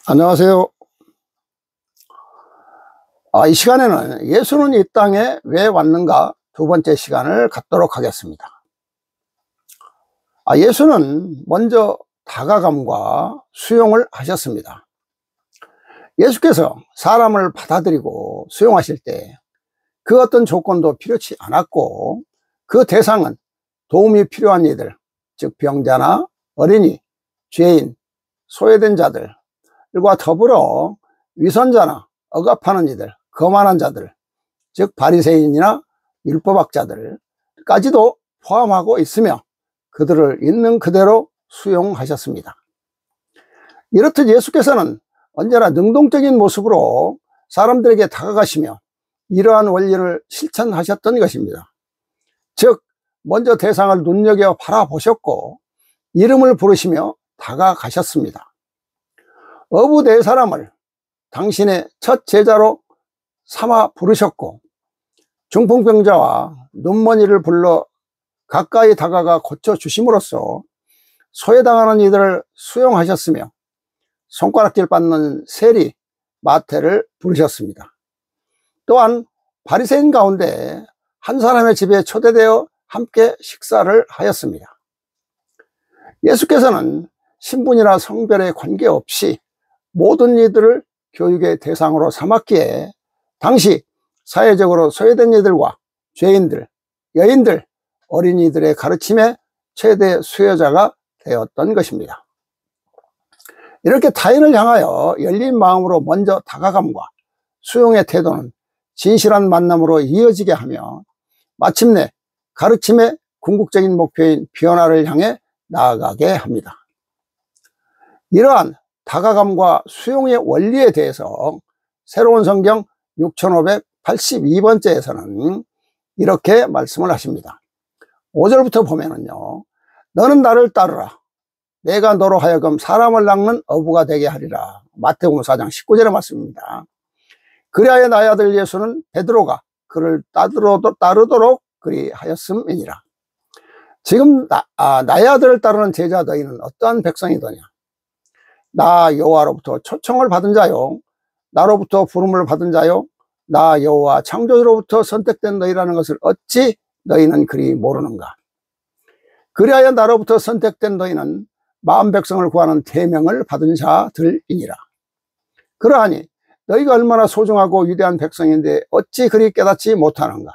안녕하세요. 이 시간에는 예수는 이 땅에 왜 왔는가 두 번째 시간을 갖도록 하겠습니다. 예수는 먼저 다가감과 수용을 하셨습니다. 예수께서 사람을 받아들이고 수용하실 때 그 어떤 조건도 필요치 않았고, 그 대상은 도움이 필요한 이들, 즉 병자나 어린이, 죄인, 소외된 자들과 더불어 위선자나 억압하는 이들, 거만한 자들, 즉 바리새인이나 율법학자들까지도 포함하고 있으며 그들을 있는 그대로 수용하셨습니다. 이렇듯 예수께서는 언제나 능동적인 모습으로 사람들에게 다가가시며 이러한 원리를 실천하셨던 것입니다. 즉 먼저 대상을 눈여겨 바라보셨고 이름을 부르시며 다가가셨습니다. 어부 네 사람을 당신의 첫 제자로 삼아 부르셨고, 중풍병자와 눈먼이를 불러 가까이 다가가 고쳐주심으로써 소외당하는 이들을 수용하셨으며, 손가락질 받는 세리 마태를 부르셨습니다. 또한 바리새인 가운데 한 사람의 집에 초대되어 함께 식사를 하였습니다. 예수께서는 신분이나 성별에 관계없이 모든 이들을 교육의 대상으로 삼았기에 당시 사회적으로 소외된 이들과 죄인들, 여인들, 어린이들의 가르침의 최대 수혜자가 되었던 것입니다. 이렇게 타인을 향하여 열린 마음으로 먼저 다가감과 수용의 태도는 진실한 만남으로 이어지게 하며 마침내 가르침의 궁극적인 목표인 변화를 향해 나아가게 합니다. 이러한 다가감과 수용의 원리에 대해서 새로운 성경 6582번째에서는 이렇게 말씀을 하십니다. 5절부터 보면은요, 너는 나를 따르라. 내가 너로 하여금 사람을 낚는 어부가 되게 하리라. 마태복음 4장 19절의 말씀입니다. 그리하여 나의 아들 예수는 베드로가 그를 따르도록 그리하였음이니라. 지금 나의 아들을 따르는 제자 너희는 어떠한 백성이더냐? 나 여호와로부터 초청을 받은 자요, 나로부터 부름을 받은 자요, 나 여호와 창조주로부터 선택된 너희라는 것을 어찌 너희는 그리 모르는가? 그리하여 나로부터 선택된 너희는 마음 백성을 구하는 계명을 받은 자들이니라. 그러하니 너희가 얼마나 소중하고 위대한 백성인데 어찌 그리 깨닫지 못하는가?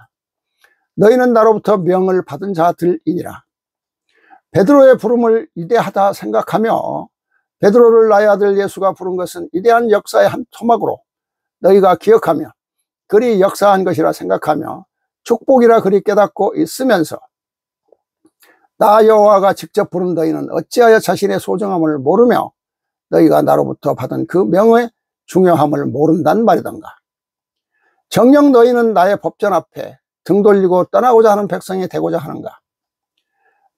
너희는 나로부터 명을 받은 자들이니라. 베드로의 부름을 위대하다 생각하며 베드로를 나의 아들 예수가 부른 것은 위대한 역사의 한 토막으로 너희가 기억하며 그리 역사한 것이라 생각하며 축복이라 그리 깨닫고 있으면서 나 여호와가 직접 부른 너희는 어찌하여 자신의 소중함을 모르며 너희가 나로부터 받은 그 명의 중요함을 모른단 말이던가? 정녕 너희는 나의 법전 앞에 등 돌리고 떠나고자 하는 백성이 되고자 하는가?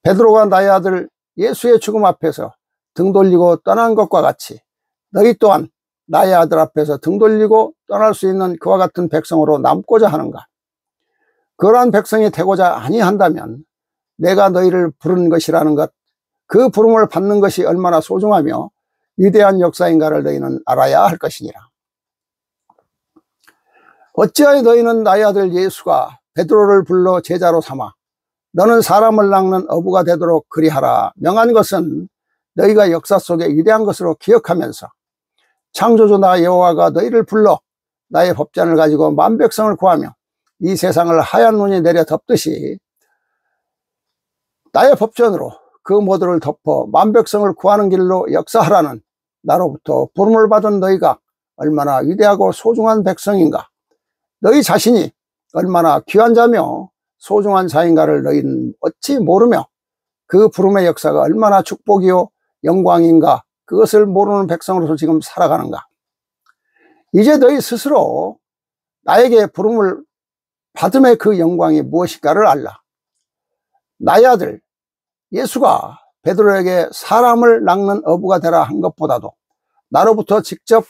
베드로가 나의 아들 예수의 죽음 앞에서 등 돌리고 떠난 것과 같이 너희 또한 나의 아들 앞에서 등 돌리고 떠날 수 있는 그와 같은 백성으로 남고자 하는가? 그러한 백성이 되고자 아니한다면 내가 너희를 부른 것이라는 것, 그 부름을 받는 것이 얼마나 소중하며 위대한 역사인가를 너희는 알아야 할 것이니라. 어찌하여 너희는 나의 아들 예수가 베드로를 불러 제자로 삼아 너는 사람을 낚는 어부가 되도록 그리하라 명한 것은 너희가 역사 속에 위대한 것으로 기억하면서 창조주 나 여호와가 너희를 불러 나의 법전을 가지고 만백성을 구하며 이 세상을 하얀 눈이 내려 덮듯이 나의 법전으로 그 모두를 덮어 만백성을 구하는 길로 역사하라는 나로부터 부름을 받은 너희가 얼마나 위대하고 소중한 백성인가? 너희 자신이 얼마나 귀한 자며 소중한 자인가를 너희는 어찌 모르며 그 부름의 역사가 얼마나 축복이요 영광인가 그것을 모르는 백성으로서 지금 살아가는가? 이제 너희 스스로 나에게 부름을 받음의 그 영광이 무엇인가를 알라. 나의 아들 예수가 베드로에게 사람을 낚는 어부가 되라 한 것보다도 나로부터 직접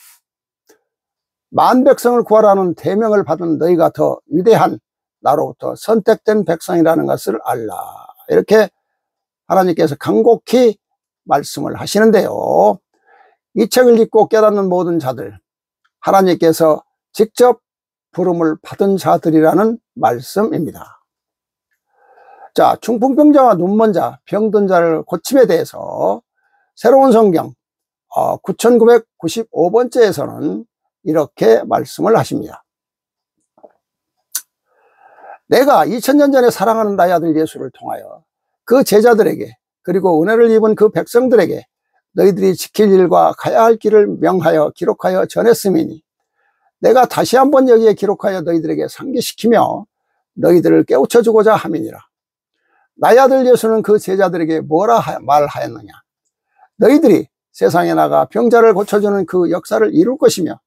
만백성을 구하라는 대명을 받은 너희가 더 위대한 나로부터 선택된 백성이라는 것을 알라. 이렇게 하나님께서 간곡히 말씀을 하시는데요. 이 책을 읽고 깨닫는 모든 자들, 하나님께서 직접 부름을 받은 자들이라는 말씀입니다. 자, 중풍병자와 눈먼 자, 병든 자를 고침에 대해서 새로운 성경 9995번째에서는 이렇게 말씀을 하십니다. 내가 2000년 전에 사랑하는 나의 아들 예수를 통하여 그 제자들에게 그리고 은혜를 입은 그 백성들에게 너희들이 지킬 일과 가야 할 길을 명하여 기록하여 전했음이니 내가 다시 한번 여기에 기록하여 너희들에게 상기시키며 너희들을 깨우쳐주고자 함이니라. 나의 아들 예수는 그 제자들에게 뭐라 말하였느냐? 너희들이 세상에 나가 병자를 고쳐주는 그 역사를 이룰 것이며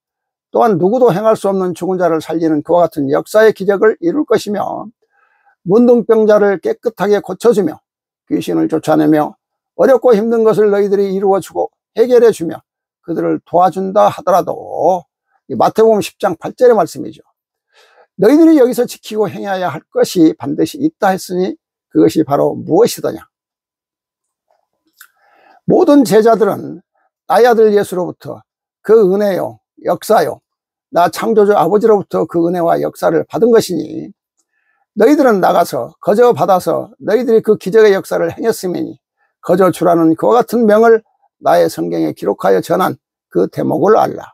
또한 누구도 행할 수 없는 죽은 자를 살리는 그와 같은 역사의 기적을 이룰 것이며 문둥병자를 깨끗하게 고쳐주며 귀신을 쫓아내며 어렵고 힘든 것을 너희들이 이루어주고 해결해주며 그들을 도와준다 하더라도 마태복음 10장 8절의 말씀이죠. 너희들이 여기서 지키고 행해야 할 것이 반드시 있다 했으니 그것이 바로 무엇이더냐? 모든 제자들은 나의 아들 예수로부터 그 은혜요 역사요 나 창조주 아버지로부터 그 은혜와 역사를 받은 것이니 너희들은 나가서 거저 받아서 너희들이 그 기적의 역사를 행했음이니 거저 주라는 그와 같은 명을 나의 성경에 기록하여 전한 그 대목을 알라.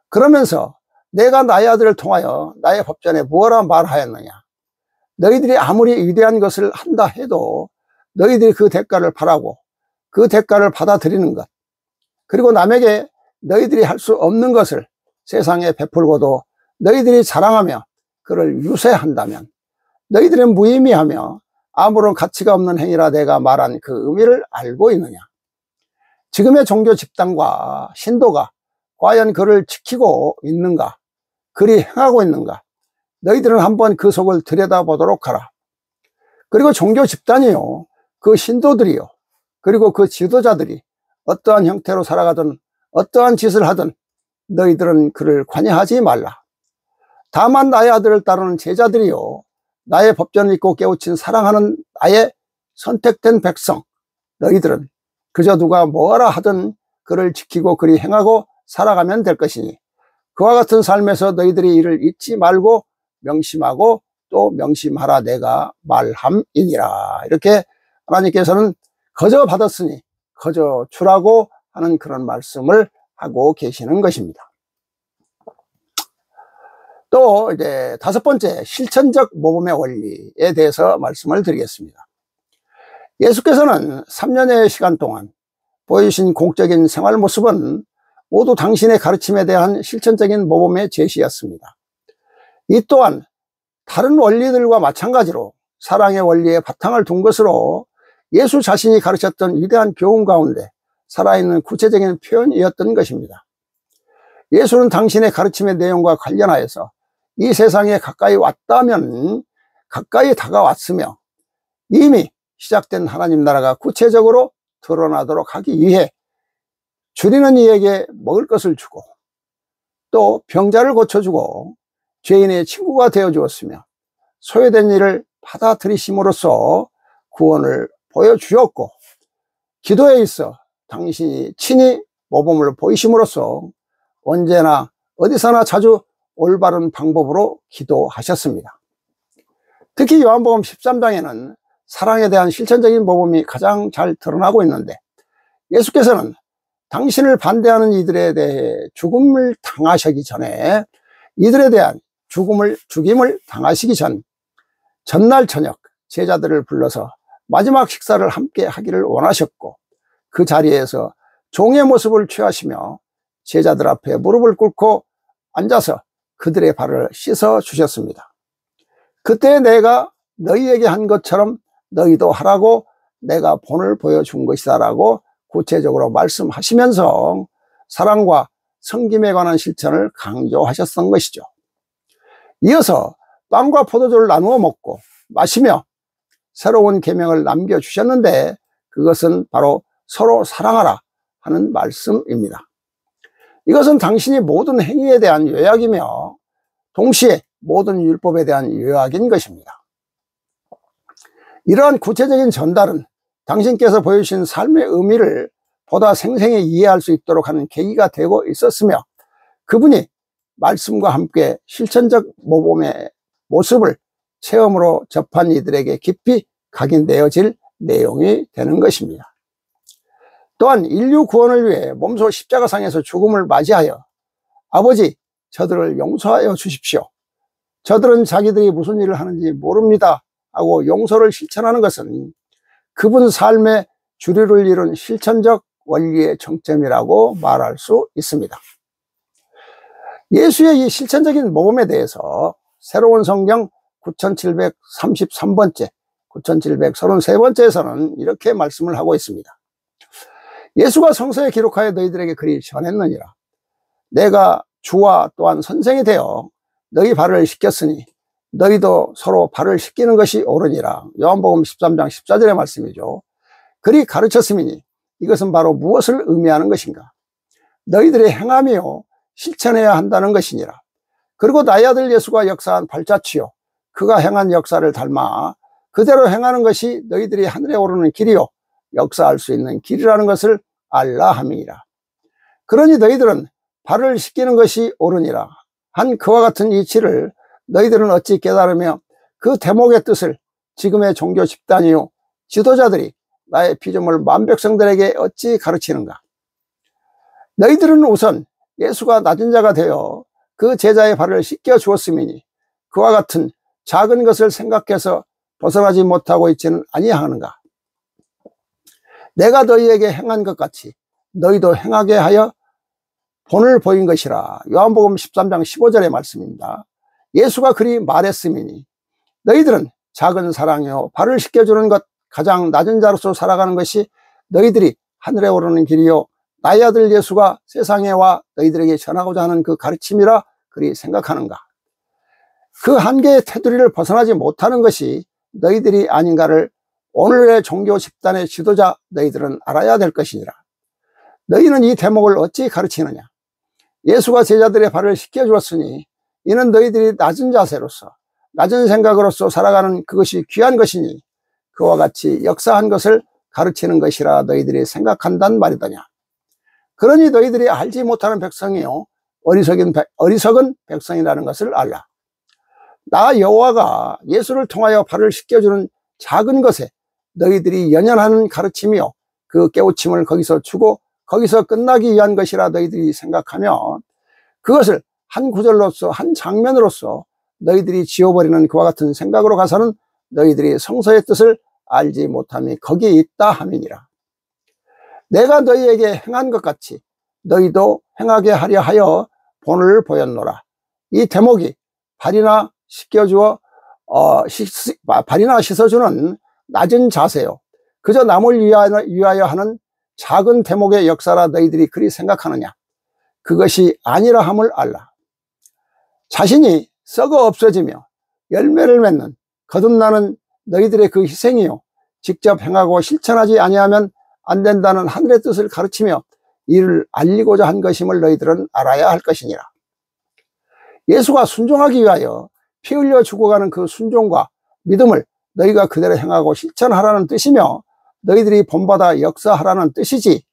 그러면서 내가 나의 아들을 통하여 나의 법전에 무엇라 말하였느냐? 너희들이 아무리 위대한 것을 한다 해도 너희들이 그 대가를 바라고 그 대가를 받아들이는 것, 그리고 남에게 너희들이 할 수 없는 것을 세상에 베풀고도 너희들이 자랑하며 그를 유세한다면 너희들은 무의미하며 아무런 가치가 없는 행위라 내가 말한 그 의미를 알고 있느냐? 지금의 종교 집단과 신도가 과연 그를 지키고 있는가? 그리 행하고 있는가? 너희들은 한번 그 속을 들여다보도록 하라. 그리고 종교 집단이요, 그 신도들이요, 그리고 그 지도자들이 어떠한 형태로 살아가든 어떠한 짓을 하든 너희들은 그를 관여하지 말라. 다만 나의 아들을 따르는 제자들이요, 나의 법전을 읽고 깨우친 사랑하는 나의 선택된 백성, 너희들은 그저 누가 뭐라 하든 그를 지키고 그리 행하고 살아가면 될 것이니 그와 같은 삶에서 너희들이 이를 잊지 말고 명심하고 또 명심하라 내가 말함이니라. 이렇게 하나님께서는 거저 받았으니 거저 주라고 하는 그런 말씀을 하고 계시는 것입니다. 또 이제 다섯 번째, 실천적 모범의 원리에 대해서 말씀을 드리겠습니다. 예수께서는 3년의 시간 동안 보여주신 공적인 생활 모습은 모두 당신의 가르침에 대한 실천적인 모범의 제시였습니다. 이 또한 다른 원리들과 마찬가지로 사랑의 원리에 바탕을 둔 것으로 예수 자신이 가르쳤던 위대한 교훈 가운데 살아있는 구체적인 표현이었던 것입니다. 예수는 당신의 가르침의 내용과 관련하여서 이 세상에 가까이 왔다면 가까이 다가왔으며 이미 시작된 하나님 나라가 구체적으로 드러나도록 하기 위해 줄이는 이에게 먹을 것을 주고 또 병자를 고쳐주고 죄인의 친구가 되어주었으며 소외된 일을 받아들이심으로써 구원을 보여주었고 기도에 있어 당신이 친히 모범을 보이심으로써 언제나 어디서나 자주 올바른 방법으로 기도하셨습니다. 특히 요한복음 13장에는 사랑에 대한 실천적인 모범이 가장 잘 드러나고 있는데 예수께서는 당신을 반대하는 이들에 대해 죽음을 당하시기 전에 이들에 대한 죽임을 당하시기 전 전날 저녁 제자들을 불러서 마지막 식사를 함께 하기를 원하셨고 그 자리에서 종의 모습을 취하시며 제자들 앞에 무릎을 꿇고 앉아서 그들의 발을 씻어 주셨습니다. 그때 내가 너희에게 한 것처럼 너희도 하라고 내가 본을 보여준 것이다 라고 구체적으로 말씀하시면서 사랑과 섬김에 관한 실천을 강조하셨던 것이죠. 이어서 빵과 포도주를 나누어 먹고 마시며 새로운 계명을 남겨주셨는데 그것은 바로 서로 사랑하라 하는 말씀입니다. 이것은 당신이 모든 행위에 대한 요약이며 동시에 모든 율법에 대한 요약인 것입니다. 이러한 구체적인 전달은 당신께서 보여주신 삶의 의미를 보다 생생히 이해할 수 있도록 하는 계기가 되고 있었으며, 그분이 말씀과 함께 실천적 모범의 모습을 체험으로 접한 이들에게 깊이 각인되어질 내용이 되는 것입니다. 또한 인류 구원을 위해 몸소 십자가상에서 죽음을 맞이하여 아버지, 저들을 용서하여 주십시오. 저들은 자기들이 무슨 일을 하는지 모릅니다 하고 용서를 실천하는 것은 그분 삶의 주류를 이룬 실천적 원리의 정점이라고 말할 수 있습니다. 예수의 이 실천적인 모범에 대해서 새로운 성경 9733번째, 9733번째에서는 이렇게 말씀을 하고 있습니다. 예수가 성서에 기록하여 너희들에게 그리 전했느니라. 내가 주와 또한 선생이 되어 너희 발을 씻겼으니 너희도 서로 발을 씻기는 것이 옳으니라. 요한복음 13장 14절의 말씀이죠. 그리 가르쳤음이니 이것은 바로 무엇을 의미하는 것인가? 너희들의 행함이요 실천해야 한다는 것이니라. 그리고 나의 아들 예수가 역사한 발자취요 그가 행한 역사를 닮아 그대로 행하는 것이 너희들이 하늘에 오르는 길이요 역사할 수 있는 길이라는 것을 알라 함이니라. 그러니 너희들은 발을 씻기는 것이 옳으니라 한 그와 같은 이치를 너희들은 어찌 깨달으며 그 대목의 뜻을 지금의 종교 집단이요 지도자들이 나의 피조물 만백성들에게 어찌 가르치는가? 너희들은 우선 예수가 낮은 자가 되어 그 제자의 발을 씻겨 주었음이니 그와 같은 작은 것을 생각해서 벗어나지 못하고 있지는 아니하는가? 내가 너희에게 행한 것 같이 너희도 행하게 하여 본을 보인 것이라. 요한복음 13장 15절의 말씀입니다. 예수가 그리 말했음이니 너희들은 작은 사랑이요 발을 씻겨주는 것 가장 낮은 자로서 살아가는 것이 너희들이 하늘에 오르는 길이요 나의 아들 예수가 세상에 와 너희들에게 전하고자 하는 그 가르침이라 그리 생각하는가? 그 한계의 테두리를 벗어나지 못하는 것이 너희들이 아닌가를 오늘의 종교 집단의 지도자 너희들은 알아야 될 것이니라. 너희는 이 대목을 어찌 가르치느냐? 예수가 제자들의 발을 씻겨주었으니 이는 너희들이 낮은 자세로서 낮은 생각으로서 살아가는 그것이 귀한 것이니 그와 같이 역사한 것을 가르치는 것이라 너희들이 생각한단 말이더냐. 그러니 너희들이 알지 못하는 백성이요 어리석은 백성이라는 것을 알라. 나 여호와가 예수를 통하여 발을 씻겨주는 작은 것에 너희들이 연연하는 가르침이요 그 깨우침을 거기서 주고 거기서 끝나기 위한 것이라 너희들이 생각하면 그것을 한 구절로서 한 장면으로서 너희들이 지워버리는 그와 같은 생각으로 가서는 너희들이 성서의 뜻을 알지 못함이 거기에 있다 함이니라. 내가 너희에게 행한 것 같이 너희도 행하게 하려 하여 본을 보였노라. 이 대목이 발이나 씻어주는 낮은 자세요 그저 남을 위하여 하는 작은 대목의 역사라 너희들이 그리 생각하느냐? 그것이 아니라 함을 알라. 자신이 썩어 없어지며 열매를 맺는 거듭나는 너희들의 그 희생이요 직접 행하고 실천하지 아니하면 안 된다는 하늘의 뜻을 가르치며 이를 알리고자 한 것임을 너희들은 알아야 할 것이니라. 예수가 순종하기 위하여 피 흘려 죽어가는 그 순종과 믿음을 너희가 그대로 행하고 실천하라는 뜻이며 너희들이 본받아 역사하라는 뜻이지,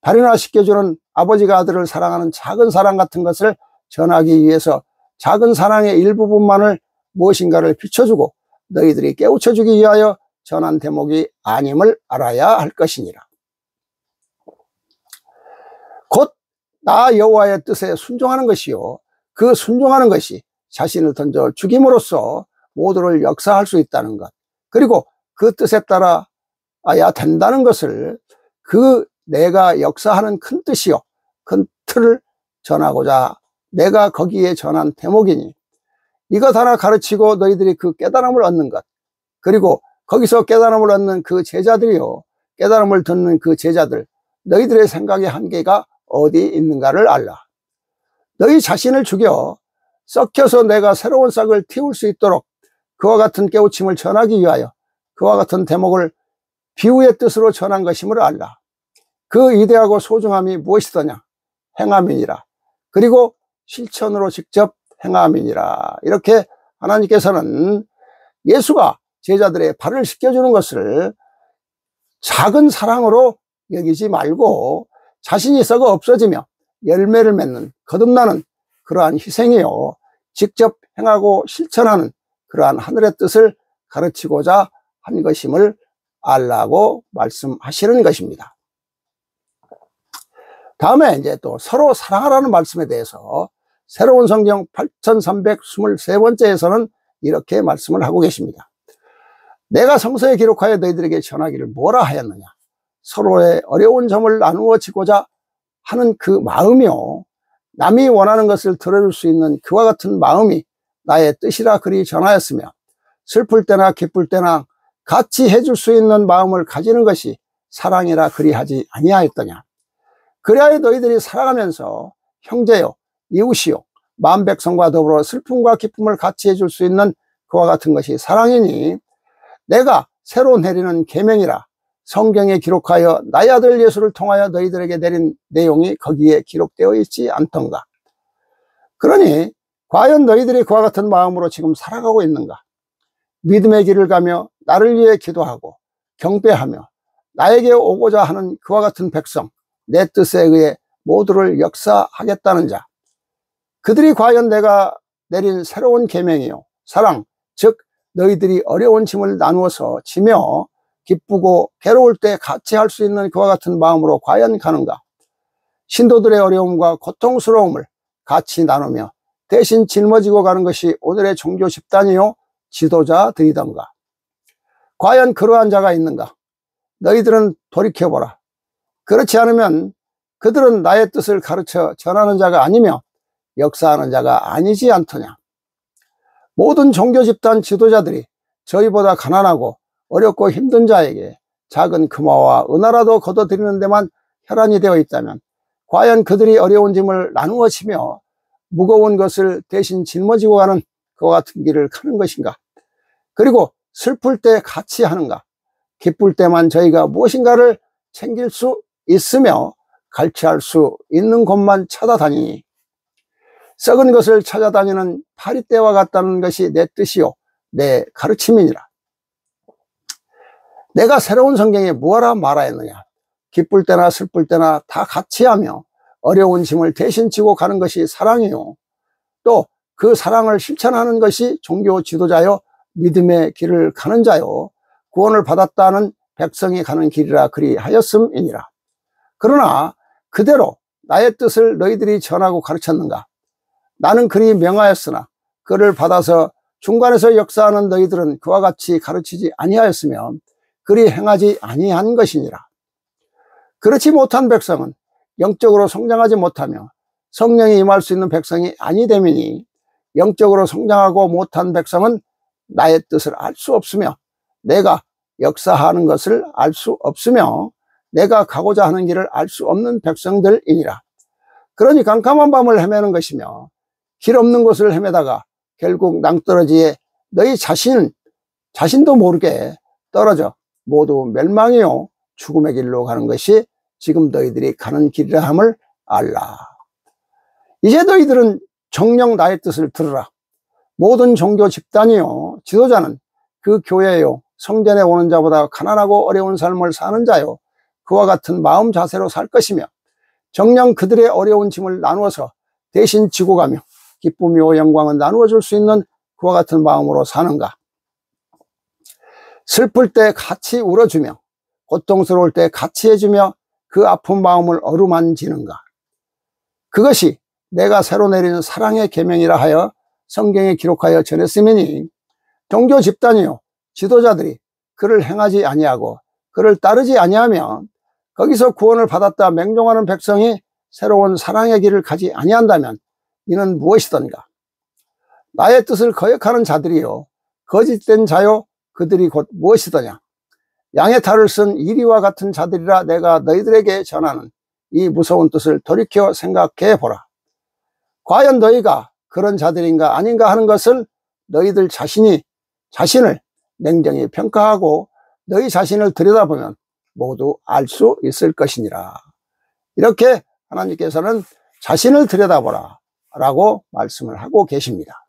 발이나 씻겨주는 아버지가 아들을 사랑하는 작은 사랑 같은 것을 전하기 위해서 작은 사랑의 일부분만을 무엇인가를 비춰주고 너희들이 깨우쳐주기 위하여 전한 대목이 아님을 알아야 할 것이니라. 곧 나 여호와의 뜻에 순종하는 것이요 그 순종하는 것이 자신을 던져 죽임으로써 모두를 역사할 수 있다는 것, 그리고 그 뜻에 따라야 된다는 것을 그 내가 역사하는 큰 뜻이요 큰 틀을 전하고자 내가 거기에 전한 대목이니 이것 하나 가르치고 너희들이 그 깨달음을 얻는 것, 그리고 거기서 깨달음을 얻는 그 제자들이요 깨달음을 듣는 그 제자들, 너희들의 생각의 한계가 어디 있는가를 알라. 너희 자신을 죽여 썩혀서 내가 새로운 싹을 틔울 수 있도록 그와 같은 깨우침을 전하기 위하여 그와 같은 대목을 비유의 뜻으로 전한 것임을 알라. 그 이대하고 소중함이 무엇이더냐? 행함이니라. 그리고 실천으로 직접 행함이니라. 이렇게 하나님께서는 예수가 제자들의 발을 씻겨주는 것을 작은 사랑으로 여기지 말고 자신이 썩어 없어지며 열매를 맺는 거듭나는 그러한 희생이요 직접 행하고 실천하는 그러한 하늘의 뜻을 가르치고자 한 것임을 알라고 말씀하시는 것입니다. 다음에 이제 또 서로 사랑하라는 말씀에 대해서 새로운 성경 8323번째에서는 이렇게 말씀을 하고 계십니다. 내가 성서에 기록하여 너희들에게 전하기를 뭐라 하였느냐. 서로의 어려운 점을 나누어지고자 하는 그 마음이요. 남이 원하는 것을 들어줄 수 있는 그와 같은 마음이 나의 뜻이라 그리 전하였으며 슬플 때나 기쁠 때나 같이 해줄 수 있는 마음을 가지는 것이 사랑이라 그리하지 아니하였더냐. 그리하여 너희들이 살아가면서 형제요 이웃이요 마음 백성과 더불어 슬픔과 기쁨을 같이 해줄 수 있는 그와 같은 것이 사랑이니 내가 새로 내리는 계명이라 성경에 기록하여 나의 아들 예수를 통하여 너희들에게 내린 내용이 거기에 기록되어 있지 않던가. 그러니 과연 너희들이 그와 같은 마음으로 지금 살아가고 있는가. 믿음의 길을 가며 나를 위해 기도하고 경배하며 나에게 오고자 하는 그와 같은 백성 내 뜻에 의해 모두를 역사하겠다는 자, 그들이 과연 내가 내린 새로운 계명이요 사랑, 즉 너희들이 어려운 짐을 나누어서 지며 기쁘고 괴로울 때 같이 할 수 있는 그와 같은 마음으로 과연 가는가. 신도들의 어려움과 고통스러움을 같이 나누며 대신 짊어지고 가는 것이 오늘의 종교 집단이요 지도자들이던가. 과연 그러한 자가 있는가. 너희들은 돌이켜보라. 그렇지 않으면 그들은 나의 뜻을 가르쳐 전하는 자가 아니며 역사하는 자가 아니지 않더냐. 모든 종교 집단 지도자들이 저희보다 가난하고 어렵고 힘든 자에게 작은 금화와 은화라도 거둬들이는 데만 혈안이 되어 있다면 과연 그들이 어려운 짐을 나누어지며 무거운 것을 대신 짊어지고 가는 그와 같은 길을 가는 것인가. 그리고 슬플 때 같이 하는가. 기쁠 때만 저희가 무엇인가를 챙길 수 있으며 갈취할 수 있는 곳만 찾아다니니 썩은 것을 찾아다니는 파리떼와 같다는 것이 내 뜻이요 내 가르침이니라. 내가 새로운 성경에 무엇라 말하였느냐. 기쁠 때나 슬플 때나 다 같이 하며 어려운 짐을 대신 지고 가는 것이 사랑이요 또 그 사랑을 실천하는 것이 종교 지도자요 믿음의 길을 가는 자요 구원을 받았다는 백성이 가는 길이라 그리하였음이니라. 그러나 그대로 나의 뜻을 너희들이 전하고 가르쳤는가. 나는 그리 명하였으나 그를 받아서 중간에서 역사하는 너희들은 그와 같이 가르치지 아니하였으며 그리 행하지 아니한 것이니라. 그렇지 못한 백성은 영적으로 성장하지 못하며 성령이 임할 수 있는 백성이 아니됨이니 영적으로 성장하고 못한 백성은 나의 뜻을 알 수 없으며 내가 역사하는 것을 알 수 없으며 내가 가고자 하는 길을 알 수 없는 백성들이니라. 그러니 깜깜한 밤을 헤매는 것이며 길 없는 곳을 헤매다가 결국 낭떠러지에 너희 자신도 모르게 떨어져 모두 멸망이요 죽음의 길로 가는 것이 지금 너희들이 가는 길이라 함을 알라. 이제 너희들은 정녕 나의 뜻을 들으라. 모든 종교 집단이요 지도자는 그 교회요 성전에 오는 자보다 가난하고 어려운 삶을 사는 자요 그와 같은 마음 자세로 살 것이며 정녕 그들의 어려운 짐을 나누어서 대신 지고 가며 기쁨이요 영광은 나누어 줄 수 있는 그와 같은 마음으로 사는가. 슬플 때 같이 울어주며 고통스러울 때 같이 해주며 그 아픈 마음을 어루만지는가. 그것이 내가 새로 내리는 사랑의 계명이라 하여 성경에 기록하여 전했음이니 종교 집단이요 지도자들이 그를 행하지 아니하고 그를 따르지 아니하면 거기서 구원을 받았다 맹종하는 백성이 새로운 사랑의 길을 가지 아니한다면 이는 무엇이던가. 나의 뜻을 거역하는 자들이요 거짓된 자요 그들이 곧 무엇이더냐. 양의 탈을 쓴 이리와 같은 자들이라 내가 너희들에게 전하는 이 무서운 뜻을 돌이켜 생각해 보라. 과연 너희가 그런 자들인가 아닌가 하는 것을 너희들 자신을 냉정히 평가하고 너희 자신을 들여다보면 모두 알 수 있을 것이니라. 이렇게 하나님께서는 자신을 들여다보라 라고 말씀을 하고 계십니다.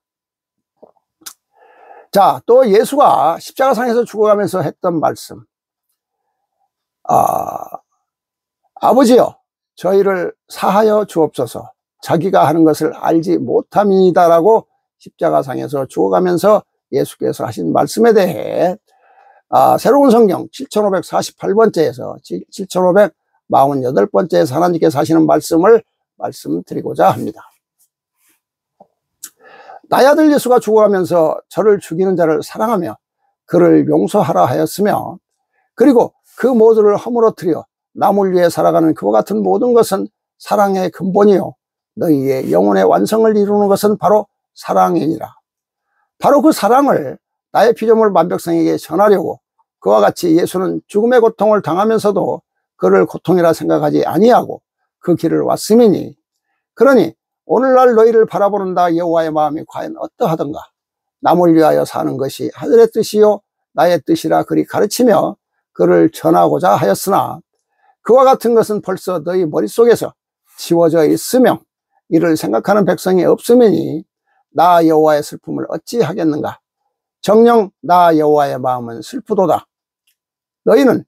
자, 또 예수가 십자가상에서 죽어가면서 했던 말씀. 아버지여 저희를 사하여 주옵소서. 자기가 하는 것을 알지 못함이니다라고 십자가상에서 죽어가면서 예수께서 하신 말씀에 대해 새로운 성경 7548번째에서 7548번째에서 하나님께서 하시는 말씀을 말씀드리고자 합니다. 나의 아들 예수가 죽어가면서 저를 죽이는 자를 사랑하며 그를 용서하라 하였으며, 그리고 그 모두를 허물어뜨려 남을 위해 살아가는 그와 같은 모든 것은 사랑의 근본이요 너희의 영혼의 완성을 이루는 것은 바로 사랑이니라. 바로 그 사랑을 나의 피조물 만백성에게 전하려고 그와 같이 예수는 죽음의 고통을 당하면서도 그를 고통이라 생각하지 아니하고 그 길을 왔음이니, 그러니 오늘날 너희를 바라보는 나 여호와의 마음이 과연 어떠하던가. 남을 위하여 사는 것이 하늘의 뜻이요 나의 뜻이라 그리 가르치며 그를 전하고자 하였으나, 그와 같은 것은 벌써 너희 머릿속에서 지워져 있으며 이를 생각하는 백성이 없음이니 나 여호와의 슬픔을 어찌 하겠는가. 정녕 나 여호와의 마음은 슬프도다. 너희는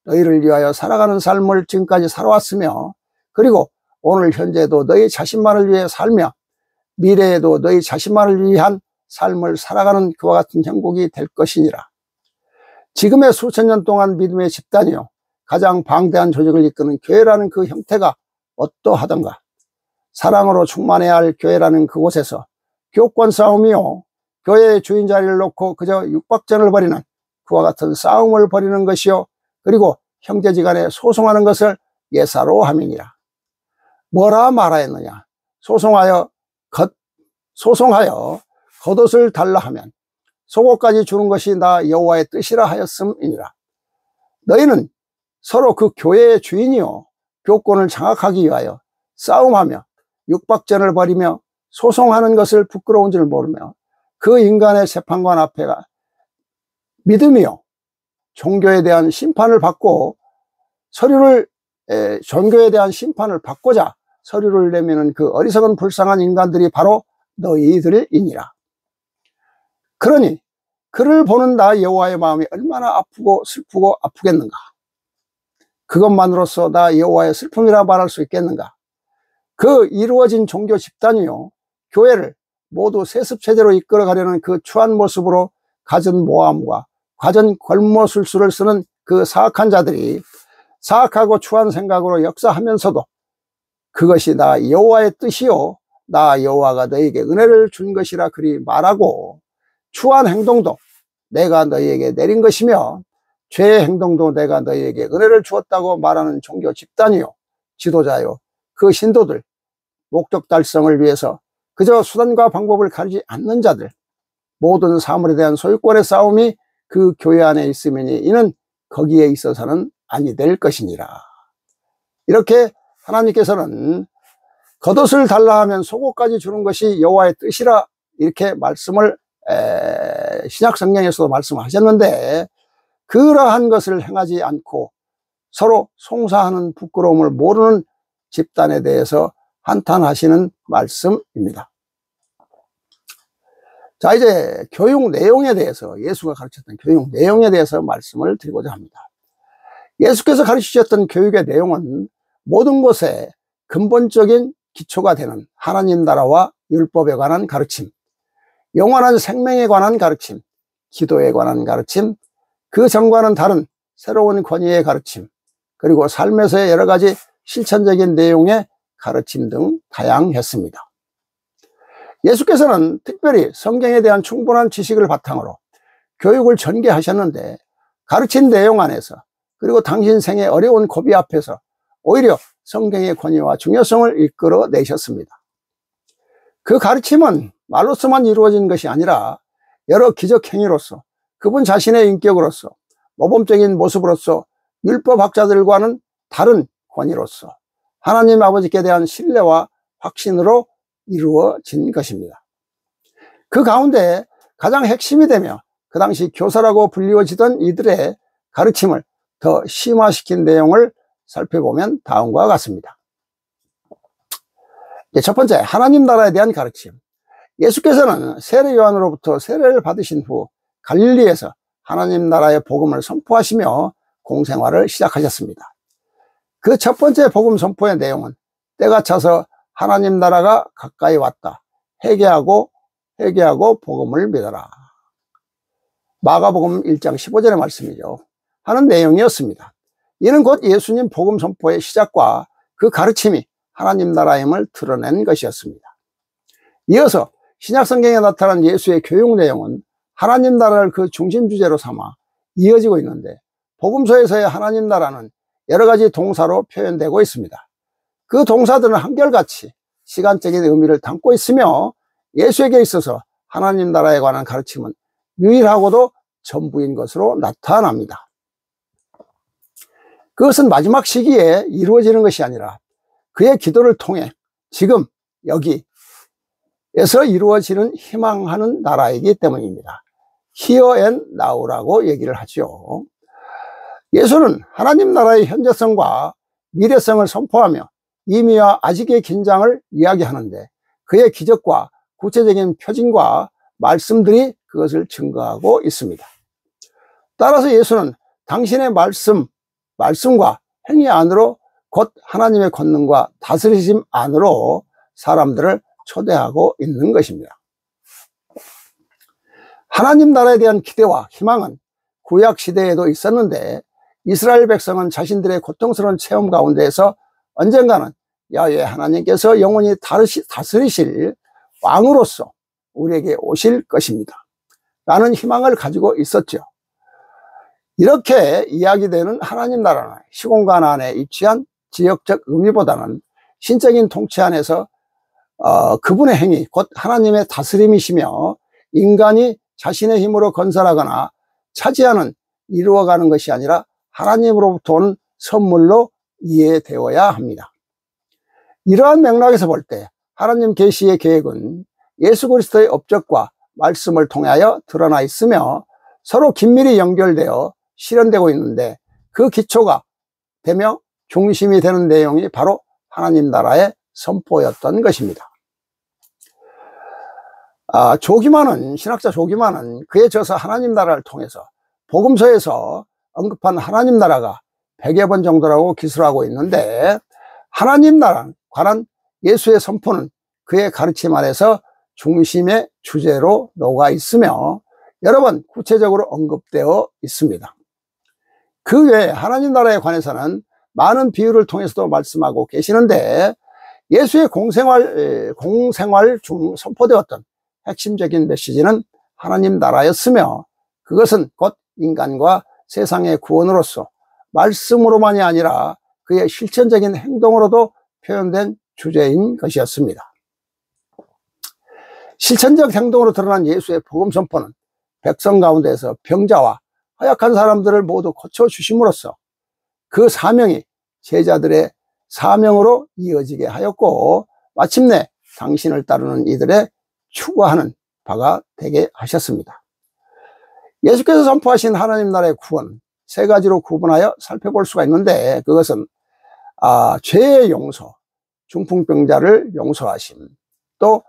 너희를 위하여 살아가는 삶을 지금까지 살아왔으며, 그리고 오늘 현재도 너희 자신만을 위해 살며 미래에도 너희 자신만을 위한 삶을 살아가는 그와 같은 형국이 될 것이니라. 지금의 수천 년 동안 믿음의 집단이요 가장 방대한 조직을 이끄는 교회라는 그 형태가 어떠하던가. 사랑으로 충만해야 할 교회라는 그곳에서 교권 싸움이요 교회의 주인 자리를 놓고 그저 육박전을 벌이는 그와 같은 싸움을 벌이는 것이요, 그리고 형제지간에 소송하는 것을 예사로 함이니라. 뭐라 말하였느냐. 소송하여 겉옷을 달라 하면 속옷까지 주는 것이 나 여호와의 뜻이라 하였음이니라. 너희는 서로 그 교회의 주인이요 교권을 장악하기 위하여 싸움하며 육박전을 벌이며 소송하는 것을 부끄러운 줄 모르며 그 인간의 재판관 앞에가 믿음이요 종교에 대한 심판을 받고 종교에 대한 심판을 받고자 서류를 내미는 그 어리석은 불쌍한 인간들이 바로 너희들이니라. 그러니 그를 보는 나 여호와의 마음이 얼마나 아프고 슬프고 아프겠는가. 그것만으로서 나 여호와의 슬픔이라 말할 수 있겠는가. 그 이루어진 종교 집단이요 교회를 모두 세습체제로 이끌어가려는 그 추한 모습으로 갖은 모함과 과전 권모술수를 쓰는 그 사악한 자들이 사악하고 추한 생각으로 역사하면서도 그것이 나 여호와의 뜻이요 나 여호와가 너에게 은혜를 준 것이라 그리 말하고, 추한 행동도 내가 너희에게 내린 것이며 죄의 행동도 내가 너희에게 은혜를 주었다고 말하는 종교 집단이요 지도자요 그 신도들, 목적 달성을 위해서 그저 수단과 방법을 가리지 않는 자들, 모든 사물에 대한 소유권의 싸움이 그 교회 안에 있으니 이는 거기에 있어서는 아니 될 것이니라. 이렇게 하나님께서는 겉옷을 달라 하면 속옷까지 주는 것이 여호와의 뜻이라 이렇게 말씀을 신약 성경에서도 말씀하셨는데, 그러한 것을 행하지 않고 서로 송사하는 부끄러움을 모르는 집단에 대해서 한탄하시는 말씀입니다. 자, 이제 교육 내용에 대해서, 예수가 가르쳤던 교육 내용에 대해서 말씀을 드리고자 합니다. 예수께서 가르치셨던 교육의 내용은 모든 것에 근본적인 기초가 되는 하나님 나라와 율법에 관한 가르침, 영원한 생명에 관한 가르침, 기도에 관한 가르침, 그 전과는 다른 새로운 권위의 가르침, 그리고 삶에서의 여러 가지 실천적인 내용의 가르침 등 다양했습니다. 예수께서는 특별히 성경에 대한 충분한 지식을 바탕으로 교육을 전개하셨는데, 가르친 내용 안에서 그리고 당신 생의 어려운 고비 앞에서 오히려 성경의 권위와 중요성을 이끌어내셨습니다. 그 가르침은 말로서만 이루어진 것이 아니라 여러 기적 행위로서, 그분 자신의 인격으로서, 모범적인 모습으로서, 율법학자들과는 다른 권위로서 하나님 아버지께 대한 신뢰와 확신으로 이루어진 것입니다. 그 가운데 가장 핵심이 되며 그 당시 교사라고 불리워지던 이들의 가르침을 더 심화시킨 내용을 살펴보면 다음과 같습니다. 첫 번째, 하나님 나라에 대한 가르침. 예수께서는 세례 요한으로부터 세례를 받으신 후 갈릴리에서 하나님 나라의 복음을 선포하시며 공생활을 시작하셨습니다. 그 첫 번째 복음 선포의 내용은 때가 차서 하나님 나라가 가까이 왔다. 회개하고 복음을 믿어라. 마가복음 1장 15절의 말씀이죠. 하는 내용이었습니다. 이는 곧 예수님 복음 선포의 시작과 그 가르침이 하나님 나라임을 드러낸 것이었습니다. 이어서 신약성경에 나타난 예수의 교육 내용은 하나님 나라를 그 중심 주제로 삼아 이어지고 있는데, 복음서에서의 하나님 나라는 여러 가지 동사로 표현되고 있습니다. 그 동사들은 한결같이 시간적인 의미를 담고 있으며, 예수에게 있어서 하나님 나라에 관한 가르침은 유일하고도 전부인 것으로 나타납니다. 그것은 마지막 시기에 이루어지는 것이 아니라 그의 기도를 통해 지금 여기에서 이루어지는 희망하는 나라이기 때문입니다. Here and now라고 얘기를 하죠. 예수는 하나님 나라의 현재성과 미래성을 선포하며 이미와 아직의 긴장을 이야기하는데, 그의 기적과 구체적인 표징과 말씀들이 그것을 증거하고 있습니다. 따라서 예수는 당신의 말씀과 행위 안으로, 곧 하나님의 권능과 다스리심 안으로 사람들을 초대하고 있는 것입니다. 하나님 나라에 대한 기대와 희망은 구약 시대에도 있었는데, 이스라엘 백성은 자신들의 고통스러운 체험 가운데에서 언젠가는 야훼 하나님께서 영원히 다스리실 왕으로서 우리에게 오실 것입니다 라는 희망을 가지고 있었죠. 이렇게 이야기되는 하나님 나라는 시공간 안에 위치한 지역적 의미보다는 신적인 통치 안에서 그분의 행위, 곧 하나님의 다스림이시며, 인간이 자신의 힘으로 건설하거나 차지하는, 이루어가는 것이 아니라 하나님으로부터 온 선물로 이해되어야 합니다. 이러한 맥락에서 볼 때 하나님 계시의 계획은 예수 그리스도의 업적과 말씀을 통하여 드러나 있으며 서로 긴밀히 연결되어 실현되고 있는데, 그 기초가 되며 중심이 되는 내용이 바로 하나님 나라의 선포였던 것입니다. 신학자 조기만은 그의 저서 하나님 나라를 통해서 복음서에서 언급한 하나님 나라가 100여 번 정도라고 기술하고 있는데, 하나님 나라에 관한 예수의 선포는 그의 가르침 안에서 중심의 주제로 녹아 있으며 여러 번 구체적으로 언급되어 있습니다. 그 외에 하나님 나라에 관해서는 많은 비유를 통해서도 말씀하고 계시는데, 예수의 공생활 중 선포되었던 핵심적인 메시지는 하나님 나라였으며, 그것은 곧 인간과 세상의 구원으로서 말씀으로만이 아니라 그의 실천적인 행동으로도 표현된 주제인 것이었습니다. 실천적 행동으로 드러난 예수의 복음 선포는 백성 가운데서 병자와 허약한 사람들을 모두 고쳐주심으로써 그 사명이 제자들의 사명으로 이어지게 하였고, 마침내 당신을 따르는 이들의 추구하는 바가 되게 하셨습니다. 예수께서 선포하신 하나님 나라의 구원, 세 가지로 구분하여 살펴볼 수가 있는데, 그것은 죄의 용서, 중풍병자를 용서하심, 또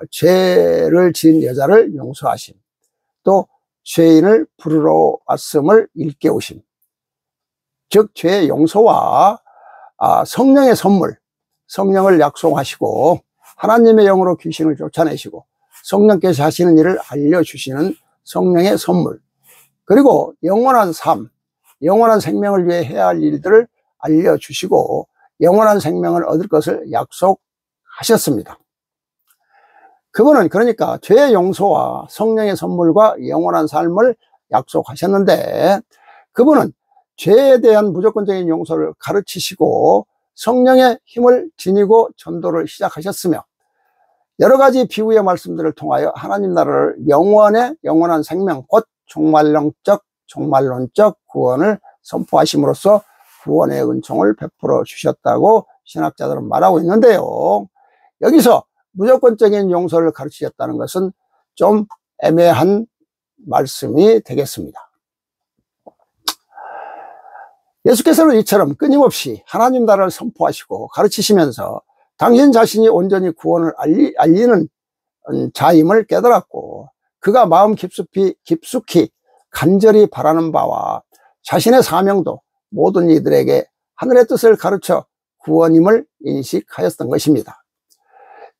죄를 지은 여자를 용서하심, 또 죄인을 부르러 왔음을 일깨우심. 즉 죄의 용서와 성령의 선물, 성령을 약속하시고 하나님의 영으로 귀신을 쫓아내시고 성령께서 하시는 일을 알려주시는 성령의 선물, 그리고 영원한 삶, 영원한 생명을 위해 해야 할 일들을 알려주시고 영원한 생명을 얻을 것을 약속하셨습니다. 그분은 그러니까 죄의 용서와 성령의 선물과 영원한 삶을 약속하셨는데, 그분은 죄에 대한 무조건적인 용서를 가르치시고 성령의 힘을 지니고 전도를 시작하셨으며, 여러 가지 비유의 말씀들을 통하여 하나님 나라를 영원한 생명, 곧 종말론적 구원을 선포하심으로써 구원의 은총을 베풀어 주셨다고 신학자들은 말하고 있는데요, 여기서 무조건적인 용서를 가르치셨다는 것은 좀 애매한 말씀이 되겠습니다. 예수께서는 이처럼 끊임없이 하나님 나라를 선포하시고 가르치시면서 당신 자신이 온전히 구원을 알리는 자임을 깨달았고, 그가 마음 깊숙이 간절히 바라는 바와 자신의 사명도 모든 이들에게 하늘의 뜻을 가르쳐 구원임을 인식하였던 것입니다.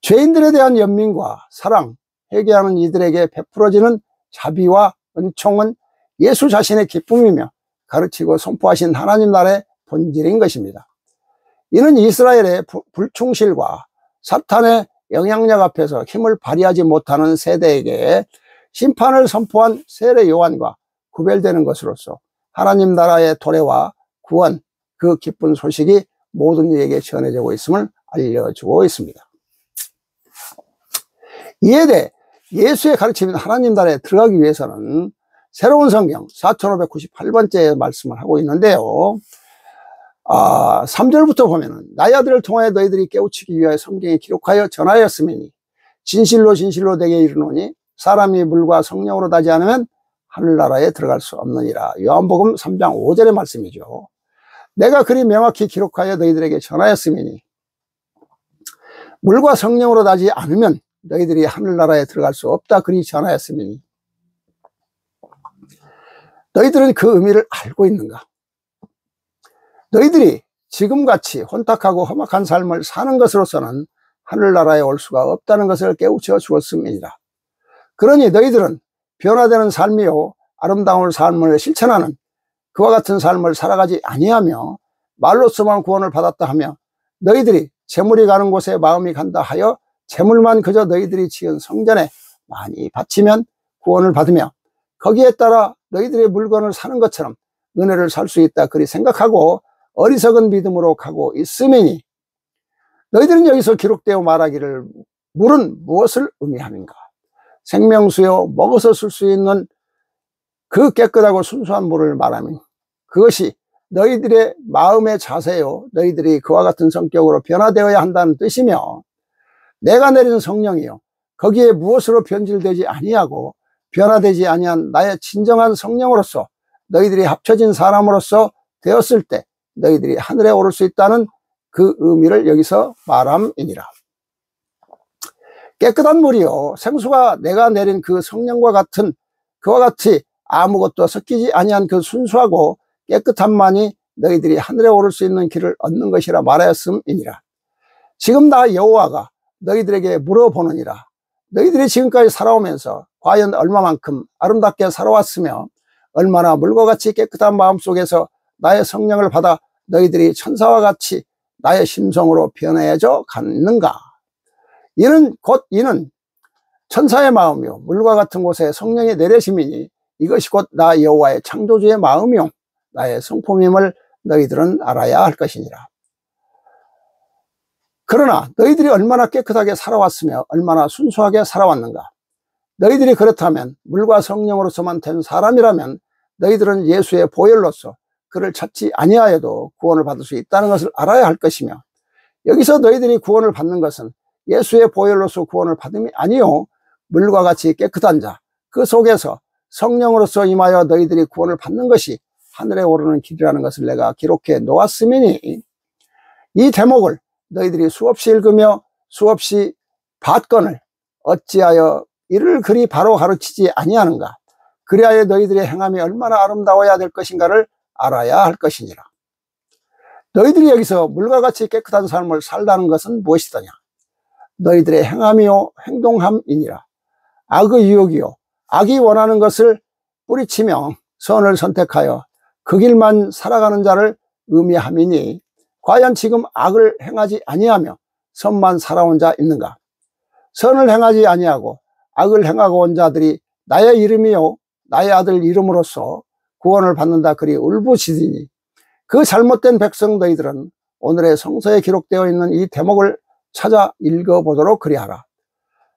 죄인들에 대한 연민과 사랑, 회개하는 이들에게 베풀어지는 자비와 은총은 예수 자신의 기쁨이며 가르치고 선포하신 하나님 나라의 본질인 것입니다. 이는 이스라엘의 불충실과 사탄의 영향력 앞에서 힘을 발휘하지 못하는 세대에게 심판을 선포한 세례 요한과 구별되는 것으로서 하나님 나라의 도래와 구원, 그 기쁜 소식이 모든 이에게 전해지고 있음을 알려주고 있습니다. 이에 대해 예수의 가르침인 하나님 나라에 들어가기 위해서는 새로운 성경 4598번째 말씀을 하고 있는데요. 3절부터 보면은 나의 아들을 통하여 너희들이 깨우치기 위하여 성경에 기록하여 전하였으니 진실로 진실로 내게 이르노니 사람이 물과 성령으로 나지 않으면 하늘나라에 들어갈 수 없느니라. 요한복음 3장 5절의 말씀이죠. 내가 그리 명확히 기록하여 너희들에게 전하였으니 물과 성령으로 나지 않으면 너희들이 하늘나라에 들어갈 수 없다. 그리 전하였으니 너희들은 그 의미를 알고 있는가? 너희들이 지금같이 혼탁하고 험악한 삶을 사는 것으로서는 하늘나라에 올 수가 없다는 것을 깨우쳐 주었습니다. 그러니 너희들은 변화되는 삶이요 아름다운 삶을 실천하는 그와 같은 삶을 살아가지 아니하며 말로서만 구원을 받았다 하며 너희들이 재물이 가는 곳에 마음이 간다 하여 재물만 그저 너희들이 지은 성전에 많이 바치면 구원을 받으며 거기에 따라 너희들의 물건을 사는 것처럼 은혜를 살 수 있다 그리 생각하고 어리석은 믿음으로 가고 있으니 너희들은 여기서 기록되어 말하기를 물은 무엇을 의미하는가? 생명수요 먹어서 쓸 수 있는 그 깨끗하고 순수한 물을 말하면 그것이 너희들의 마음의 자세요 너희들이 그와 같은 성격으로 변화되어야 한다는 뜻이며 내가 내린 성령이요 거기에 무엇으로 변질되지 아니하고 변화되지 아니한 나의 진정한 성령으로서 너희들이 합쳐진 사람으로서 되었을 때 너희들이 하늘에 오를 수 있다는 그 의미를 여기서 말함이니라. 깨끗한 물이요 생수가 내가 내린 그 성령과 같은 그와 같이 아무것도 섞이지 아니한 그 순수하고 깨끗함만이 너희들이 하늘에 오를 수 있는 길을 얻는 것이라 말하였음이니라. 지금 나 여호와가 너희들에게 물어보느니라. 너희들이 지금까지 살아오면서 과연 얼마만큼 아름답게 살아왔으며 얼마나 물과 같이 깨끗한 마음속에서 나의 성령을 받아 너희들이 천사와 같이 나의 심성으로 변해져 갔는가? 이는 천사의 마음이요 물과 같은 곳에 성령의 내려심이니 이것이 곧 나 여호와의 창조주의 마음이요 나의 성품임을 너희들은 알아야 할 것이니라. 그러나 너희들이 얼마나 깨끗하게 살아왔으며 얼마나 순수하게 살아왔는가? 너희들이 그렇다면 물과 성령으로서만 된 사람이라면 너희들은 예수의 보혈로서 그를 찾지 아니하여도 구원을 받을 수 있다는 것을 알아야 할 것이며 여기서 너희들이 구원을 받는 것은 예수의 보혈로서 구원을 받음이 아니요 물과 같이 깨끗한 자 그 속에서 성령으로서 임하여 너희들이 구원을 받는 것이 하늘에 오르는 길이라는 것을 내가 기록해 놓았으니 이 대목을 너희들이 수없이 읽으며 수없이 받거늘 어찌하여 이를 그리 바로 가르치지 아니하는가? 그리하여 너희들의 행함이 얼마나 아름다워야 될 것인가를 알아야 할 것이니라. 너희들이 여기서 물과 같이 깨끗한 삶을 살다는 것은 무엇이더냐? 너희들의 행함이요 행동함이니라. 악의 유혹이요 악이 원하는 것을 뿌리치며 선을 선택하여 그 길만 살아가는 자를 의미함이니 과연 지금 악을 행하지 아니하며 선만 살아온 자 있는가? 선을 행하지 아니하고 악을 행하고 온 자들이 나의 이름이요 나의 아들 이름으로써 구원을 받는다 그리 울부짖으니 그 잘못된 백성 너희들은 오늘의 성서에 기록되어 있는 이 대목을 찾아 읽어보도록 그리하라.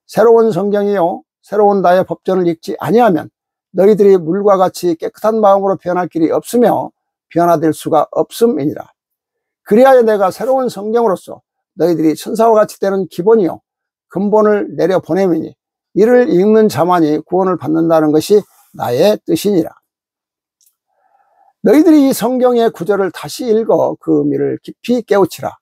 새로운 성경이요 새로운 나의 법전을 읽지 아니하면 너희들이 물과 같이 깨끗한 마음으로 변할 길이 없으며 변화될 수가 없음이니라. 그리하여 내가 새로운 성경으로서 너희들이 천사와 같이 되는 기본이요 근본을 내려보내미니 이를 읽는 자만이 구원을 받는다는 것이 나의 뜻이니라. 너희들이 이 성경의 구절을 다시 읽어 그 의미를 깊이 깨우치라.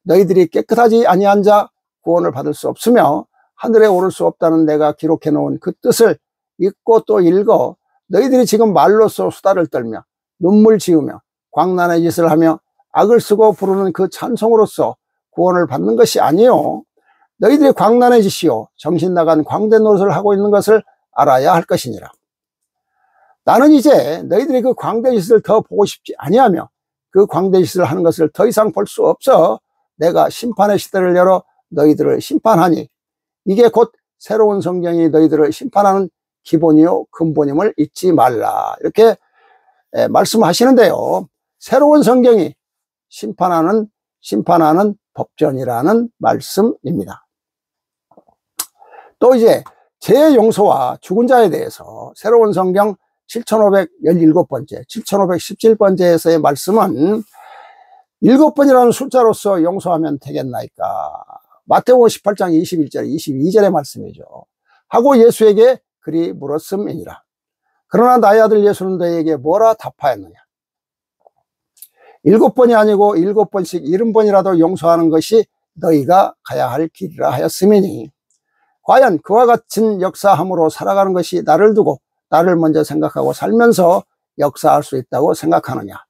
너희들이 깨끗하지 아니한 자 구원을 받을 수 없으며 하늘에 오를 수 없다는 내가 기록해 놓은 그 뜻을 읽고 또 읽어 너희들이 지금 말로써 수다를 떨며 눈물 지으며 광란의 짓을 하며 악을 쓰고 부르는 그 찬송으로서 구원을 받는 것이 아니요 너희들이 광란의 짓이요 정신 나간 광된 노릇을 하고 있는 것을 알아야 할 것이니라. 나는 이제 너희들이 그 광된 짓을 더 보고 싶지 아니하며 그 광된 짓을 하는 것을 더 이상 볼 수 없어 내가 심판의 시대를 열어 너희들을 심판하니 이게 곧 새로운 성경이 너희들을 심판하는 기본이요 근본임을 잊지 말라. 이렇게 말씀하시는데요. 새로운 성경이 심판하는 법전이라는 말씀입니다. 또 이제 죄의 용서와 죽은 자에 대해서 새로운 성경 7517번째, 7517번째에서의 말씀은 7번이라는 숫자로서 용서하면 되겠나이까. 마태복음 18장 21절, 22절의 말씀이죠. 하고 예수에게 그리 물었음이니라. 그러나 나의 아들 예수는 너희에게 뭐라 답하였느냐. 7번이 아니고 7번씩 70번이라도 용서하는 것이 너희가 가야 할 길이라 하였음이니 과연 그와 같은 역사함으로 살아가는 것이 나를 두고 나를 먼저 생각하고 살면서 역사할 수 있다고 생각하느냐.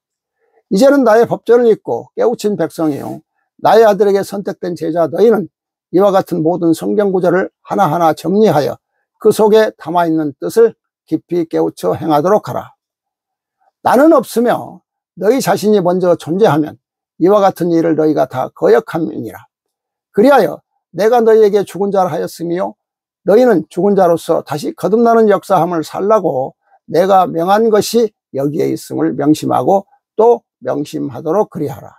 이제는 나의 법전을 읽고 깨우친 백성이요 나의 아들에게 선택된 제자 너희는 이와 같은 모든 성경 구절을 하나하나 정리하여 그 속에 담아있는 뜻을 깊이 깨우쳐 행하도록 하라. 나는 없으며 너희 자신이 먼저 존재하면 이와 같은 일을 너희가 다 거역함이니라. 그리하여 내가 너희에게 죽은 자를 하였으며 너희는 죽은 자로서 다시 거듭나는 역사함을 살라고 내가 명한 것이 여기에 있음을 명심하고 또 명심하도록 그리하라.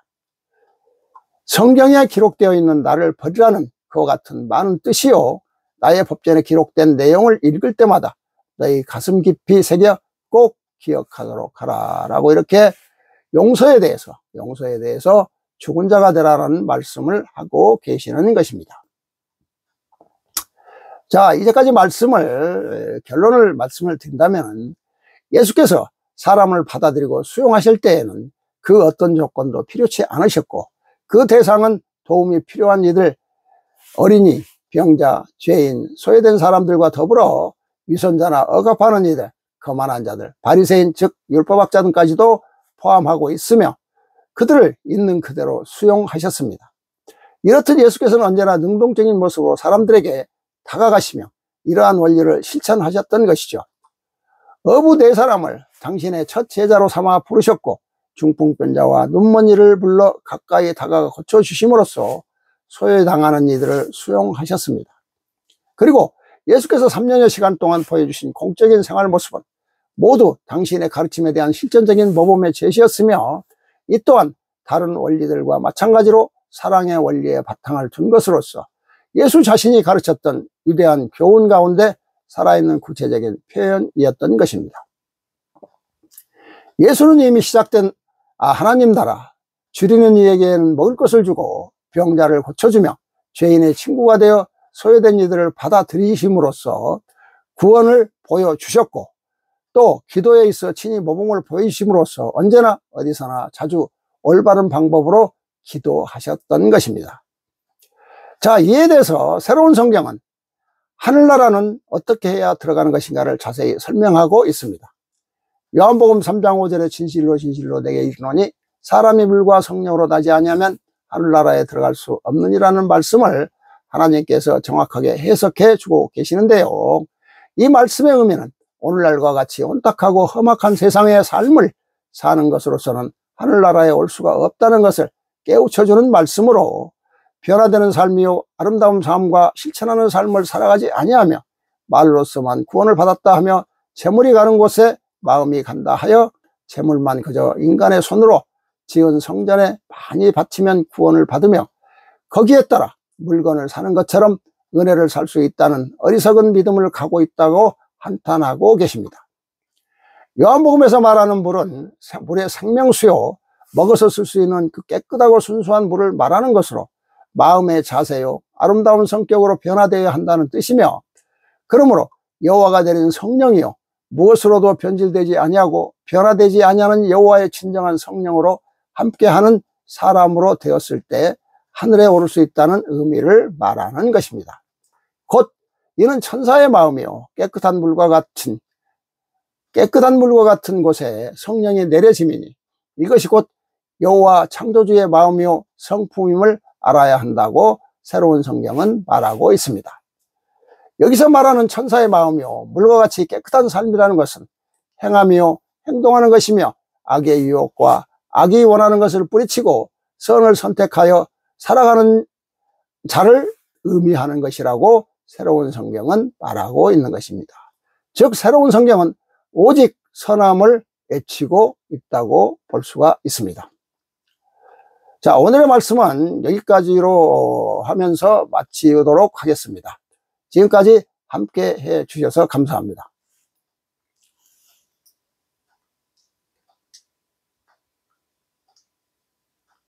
성경에 기록되어 있는 나를 버리라는 그와 같은 많은 뜻이요 나의 법전에 기록된 내용을 읽을 때마다 너희 가슴 깊이 새겨 꼭 기억하도록 하라 라고 이렇게 용서에 대해서 죽은 자가 되라는 말씀을 하고 계시는 것입니다. 자, 이제까지 결론을 말씀을 드린다면 예수께서 사람을 받아들이고 수용하실 때에는 그 어떤 조건도 필요치 않으셨고 그 대상은 도움이 필요한 이들, 어린이, 병자, 죄인, 소외된 사람들과 더불어 위선자나 억압하는 이들, 거만한 자들, 바리새인 즉 율법학자 등까지도 포함하고 있으며 그들을 있는 그대로 수용하셨습니다. 이렇듯 예수께서는 언제나 능동적인 모습으로 사람들에게 다가가시며 이러한 원리를 실천하셨던 것이죠. 어부 네 사람을 당신의 첫 제자로 삼아 부르셨고 중풍병자와 눈먼 이를 불러 가까이 다가가 고쳐주심으로써 소외당하는 이들을 수용하셨습니다. 그리고 예수께서 3년여 시간 동안 보여주신 공적인 생활 모습은 모두 당신의 가르침에 대한 실전적인 모범의 제시였으며 이 또한 다른 원리들과 마찬가지로 사랑의 원리에 바탕을 둔 것으로서 예수 자신이 가르쳤던 위대한 교훈 가운데 살아있는 구체적인 표현이었던 것입니다. 예수는 이미 시작된 하나님 나라, 줄이는 이에게는 먹을 것을 주고 병자를 고쳐주며 죄인의 친구가 되어 소외된 이들을 받아들이심으로써 구원을 보여주셨고 또 기도에 있어 친히 모범을 보여주심으로써 언제나 어디서나 자주 올바른 방법으로 기도하셨던 것입니다. 자, 이에 대해서 새로운 성경은 하늘나라는 어떻게 해야 들어가는 것인가를 자세히 설명하고 있습니다. 요한복음 3장 5절에 진실로 진실로 내게 이르노니 사람이 물과 성령으로 나지 아니하면 하늘나라에 들어갈 수 없느니라는 말씀을 하나님께서 정확하게 해석해 주고 계시는데요. 이 말씀의 의미는 오늘날과 같이 온탁하고 험악한 세상의 삶을 사는 것으로서는 하늘나라에 올 수가 없다는 것을 깨우쳐주는 말씀으로 변화되는 삶이요 아름다운 삶과 실천하는 삶을 살아가지 아니하며 말로서만 구원을 받았다 하며 재물이 가는 곳에 마음이 간다 하여 재물만 그저 인간의 손으로 지은 성전에 많이 바치면 구원을 받으며 거기에 따라 물건을 사는 것처럼 은혜를 살 수 있다는 어리석은 믿음을 갖고 있다고 한탄하고 계십니다. 요한복음에서 말하는 물은 물의 생명수요 먹어서 쓸 수 있는 그 깨끗하고 순수한 물을 말하는 것으로 마음의 자세요 아름다운 성격으로 변화되어야 한다는 뜻이며 그러므로 여호와가 내린 성령이요 무엇으로도 변질되지 아니하고 변화되지 아니하는 여호와의 친정한 성령으로 함께하는 사람으로 되었을 때 하늘에 오를 수 있다는 의미를 말하는 것입니다. 곧 이는 천사의 마음이요 깨끗한 물과 같은 곳에 성령이 내려짐이니 이것이 곧 여호와 창조주의 마음이요 성품임을 알아야 한다고 새로운 성경은 말하고 있습니다. 여기서 말하는 천사의 마음이요 물과 같이 깨끗한 삶이라는 것은 행함이요 행동하는 것이며 악의 유혹과 악이 원하는 것을 뿌리치고 선을 선택하여 살아가는 자를 의미하는 것이라고 새로운 성경은 말하고 있는 것입니다. 즉 새로운 성경은 오직 선함을 외치고 있다고 볼 수가 있습니다. 자, 오늘의 말씀은 여기까지로 하면서 마치도록 하겠습니다. 지금까지 함께 해 주셔서 감사합니다.